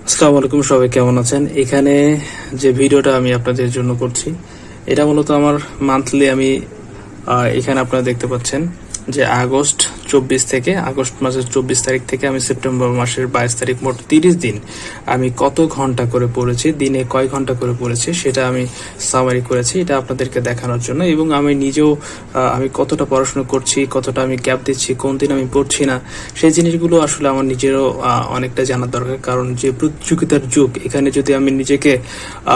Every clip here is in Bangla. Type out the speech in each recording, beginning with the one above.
আসসালামু আলাইকুম, সবাই কেমন আছেন? এখানে যে ভিডিওটা আমি আপনাদের জন্য করছি এটা মূলত আমার মান্থলি। আমি এখানে আপনারা দেখতে পাচ্ছেন যে আগস্ট মাসের 24 তারিখ থেকে আমি সেপ্টেম্বর মাসের 22 তারিখ মোট 30 দিন আমি কত ঘন্টা করে পড়েছি, দিনে কয় ঘন্টা করে পড়েছি সেটা আমি সামারি করেছি, এটা আপনাদেরকে দেখানোর জন্য। এবং আমি নিজেও আমি কতটা পড়াশোনা করছি, কতটা আমি গ্যাপ দিচ্ছি, কোন দিন আমি পড়ছি না, সেই জিনিসগুলো আসলে আমার নিজেরও অনেকটা জানার দরকার। কারণ যে প্রতিযোগিতার যুগ, এখানে যদি আমি নিজেকে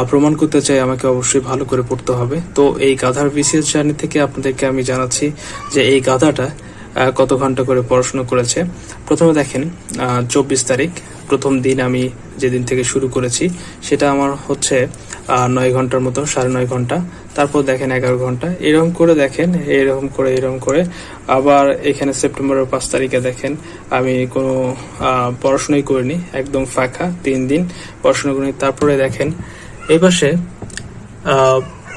প্রমাণ করতে চাই আমাকে অবশ্যই ভালো করে পড়তে হবে। তো এই গাধার বিসিএস জার্নি থেকে আপনাদেরকে আমি জানাচ্ছি যে এই গাধাটা কত ঘন্টা করে পড়াশোনা করেছে। প্রথমে দেখেন 24 তারিখ প্রথম দিন আমি যেদিন থেকে শুরু করেছি সেটা আমার হচ্ছে 9 ঘন্টার মতো, 9.5 ঘন্টা। তারপর দেখেন 11 ঘন্টা, এরকম করে দেখেন, এরকম করে আবার এখানে সেপ্টেম্বরের 5 তারিখে দেখেন আমি কোনো পড়াশোনাই করিনি, একদম ফাঁকা 3 দিন পড়াশোনা করিনি। তারপরে দেখেন এই পাশে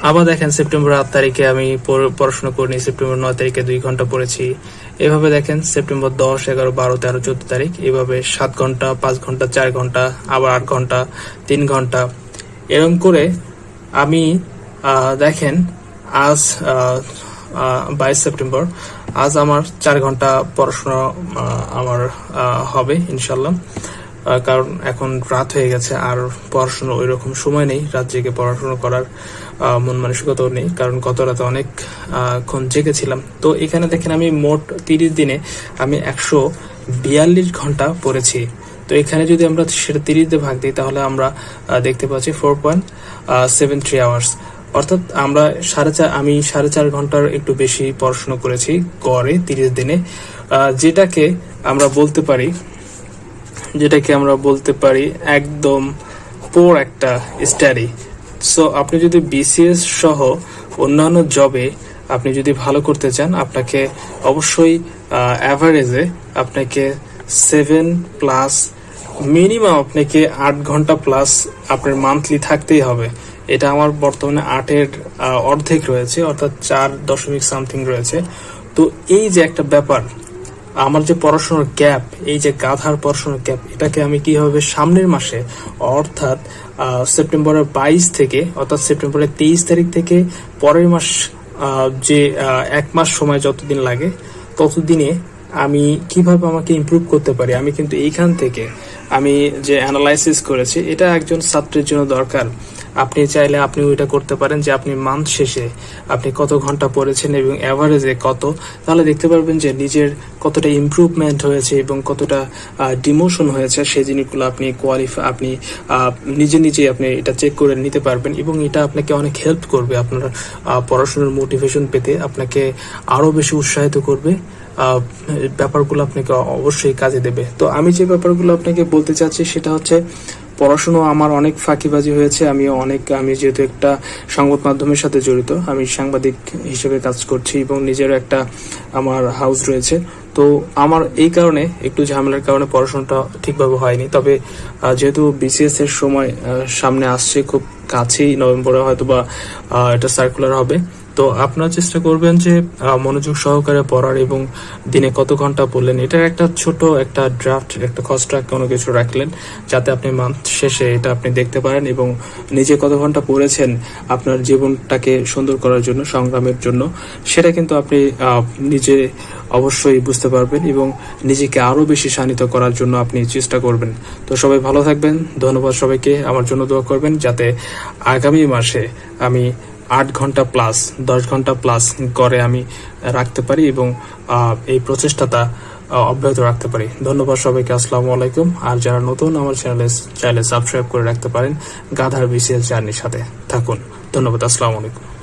আবার দেখেন সেপ্টেম্বর 8 তারিখে আমি পড়াশোনা করিনি, সেপ্টেম্বর 9 তারিখে 2 ঘন্টা পড়েছি। এভাবে দেখেন সেপ্টেম্বর 10, 11, 12, 13, 14 তারিখ এভাবে 7 ঘন্টা, 5 ঘন্টা, 4 ঘন্টা, আবার 8 ঘন্টা, 3 ঘন্টা, এরকম করে আমি দেখেন আজ 22 সেপ্টেম্বর, আজ আমার 4 ঘন্টা পড়াশোনা আমার হবে ইনশাল্লাহ। কারণ এখন রাত হয়ে গেছে আর পড়াশোনা ওই রকম সময় নেই, রাত জেগে পড়াশোনা করার মন মানসিকতাও নেই, কারণ গত রাতে অনেকক্ষণ জেগেছিলাম। তো এখানে দেখেন আমি মোট 30 দিনে আমি 142 ঘন্টা পড়েছি। তো এখানে যদি আমরা সেটা 30 দিয়ে ভাগ দিই তাহলে আমরা দেখতে পাচ্ছি 4.73 আওয়ার্স, অর্থাৎ আমরা আমি 4.5 ঘন্টার একটু বেশি পড়াশোনা করেছি গড়ে 30 দিনে, যেটাকে আমরা বলতে পারি একদম পোর একটা স্টাডি। সো আপনি যদি বিসিএস সহ অন্যান্য জবে আপনি যদি ভালো করতে চান, আপনাকে অবশ্যই অ্যাভারেজে আপনাকে 7+ মিনিমাম আপনাকে 8 ঘন্টা প্লাস আপনার মান্থলি থাকতেই হবে। এটা আমার বর্তমানে 8-এর অর্ধেক রয়েছে, অর্থাৎ 4.something রয়েছে। তো এই যে একটা ব্যাপার, আমার যে পড়াশোনার গ্যাপ, এই যে গাধার পড়াশোনার গ্যাপ, এটাকে আমি কিভাবে সামনের মাসে অর্থাৎ সেপ্টেম্বরের 22 থেকে অর্থাৎ সেপ্টেম্বরের 23 তারিখ থেকে পরের মাস যে 1 মাস সময় যতদিন লাগে ততদিনে আমি কিভাবে আমাকে ইমপ্রুভ করতে পারি, আমি কিন্তু এইখান থেকে আমি যে অ্যানালাইসিস করেছি এটা একজন ছাত্রের জন্য দরকার। আপনি চাইলে আপনি ওইটা করতে পারেন যে আপনি মান্থ শেষে আপনি কত ঘন্টা পড়েছেন এবং অ্যাভারেজে কত, তাহলে দেখতে পারবেন যে নিজের কতটা ইমপ্রুভমেন্ট হয়েছে এবং কতটা ডিমোশন হয়েছে। সেই জিনিসগুলো আপনি আপনি নিজে আপনি এটা চেক করে নিতে পারবেন এবং এটা আপনাকে অনেক হেল্প করবে আপনার পড়াশোনার মোটিভেশন পেতে, আপনাকে আরো বেশি উৎসাহিত করবে, ব্যাপারগুলো আপনাকে অবশ্যই কাজে দেবে। তো আমি যে ব্যাপারগুলো আপনাকে বলতে চাচ্ছি সেটা হচ্ছে পড়াশোনা আমার অনেক ফাঁকিবাজি হয়েছে। আমি যেহেতু একটা সংবাদ মাধ্যমের সাথে জড়িত, আমি সাংবাদিক হিসেবে কাজ করছি এবং নিজের একটা আমার হাউস রয়েছে। তো আমার এই কারণে একটু ঝামেলার কারণে পড়াশোনাটা ঠিকভাবে হয়নি। তবে যেহেতু বিসিএস এর সময় সামনে আসছে, খুব কাছেই নভেম্বরে হয়তো বা এটা সার্কুলার হবে, তো আপনারা চেষ্টা করবেন যে মনোযোগ সহকারে পড়ার এবং দিনে কত ঘন্টা পড়লেন এটার একটা ছোট একটা ড্রাফট, একটা খসড়া কোনো কিছু রাখলেন, যাতে আপনি মান্থ শেষে এটা আপনি দেখতে পারেন এবং নিজে কত ঘন্টা পড়েছেন আপনার জীবনটাকে সুন্দর করার জন্য, সংগ্রামের জন্য, সেটা কিন্তু আপনি নিজে অবশ্যই বুঝতে পারবেন এবং নিজেকে আরো বেশি শানিত করার জন্য আপনি চেষ্টা করবেন। তো সবাই ভালো থাকবেন, ধন্যবাদ সবাইকে, আমার জন্য দোয়া করবেন যাতে আগামী মাসে আমি 8 ঘন্টা প্লাস 10 ঘন্টা প্লাস করে আমি রাখতে পারি এবং এই প্রচেষ্টাটা অব্যাহত রাখতে পারি। ধন্যবাদ সবাইকে, আসসালামু আলাইকুম। আর যারা নতুন আমার চ্যানেলে সাবস্ক্রাইব করে রাখতে পারেন, গাধার বিসিএস জার্নির সাথে থাকুন। ধন্যবাদ, আসসালামু আলাইকুম।